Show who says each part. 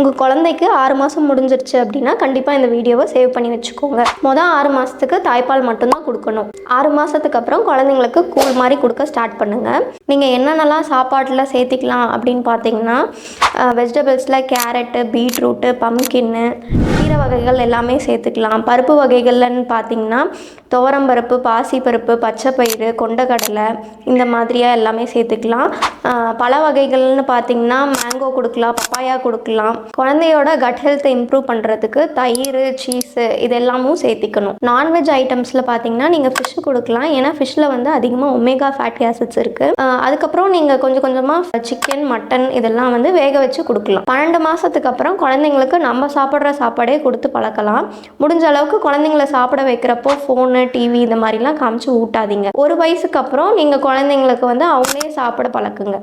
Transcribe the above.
Speaker 1: உங்கள் குழந்தைக்கு 6 மாதம் முடிஞ்சிருச்சு அப்படின்னா கண்டிப்பாக இந்த வீடியோவை சேவ் பண்ணி வச்சுக்கோங்க. மொதல் 6 மாதத்துக்கு தாய்ப்பால் மட்டும்தான் கொடுக்கணும். 6 மாதத்துக்கு அப்புறம் குழந்தைங்களுக்கு கூழ் மாதிரி கொடுக்க ஸ்டார்ட் பண்ணுங்கள். நீங்கள் என்னென்னலாம் சாப்பாட்டில் சேர்த்திக்கலாம் அப்படின்னு பார்த்தீங்கன்னா, வெஜிடபிள்ஸில் கேரட்டு, பீட்ரூட்டு, பம்கின்னு, கீரை வகைகள் எல்லாமே சேர்த்துக்கலாம். பருப்பு வகைகள்னு பார்த்தீங்கன்னா துவரம்பருப்பு, பாசிப்பருப்பு, பச்சைப்பயிறு, கொண்டக்கடலை இந்த மாதிரியாக எல்லாமே சேர்த்துக்கலாம். பழ வகைகள்னு பார்த்தீங்கன்னா மேங்கோ கொடுக்கலாம், பப்பாயா கொடுக்கலாம். குழந்தையோட கட் ஹெல்த்தை இம்ப்ரூவ் பண்ணுறதுக்கு தயிர், சீஸு இது எல்லாமும் சேர்த்திக்கணும். நான்வெஜ் ஐட்டம்ஸில் பார்த்தீங்கன்னா நீங்கள் ஃபிஷ்ஷு கொடுக்கலாம். ஏன்னா ஃபிஷ்ஷில் வந்து அதிகமாக ஒமேகா ஃபேட்டி ஆசிட்ஸ் இருக்குது. அதுக்கப்புறம் நீங்கள் கொஞ்சம் கொஞ்சமாக சிக்கன், மட்டன் இதெல்லாம் வந்து வேக வச்சு கொடுக்கலாம். 12 மாதத்துக்கு அப்புறம் குழந்தைங்களுக்கு நம்ம சாப்பிட்ற சாப்பாடே கொடுத்து பழக்கலாம். முடிஞ்ச அளவுக்கு குழந்தைங்கள சாப்பிட வைக்கிறப்போ ஃபோனு, டிவி இந்த மாதிரிலாம் காமிச்சு ஊட்டாதீங்க. 1 வயசுக்கு அப்புறம் நீங்கள் குழந்தைங்களுக்கு வந்து அவங்களே சாப்பிட பழக்குங்க.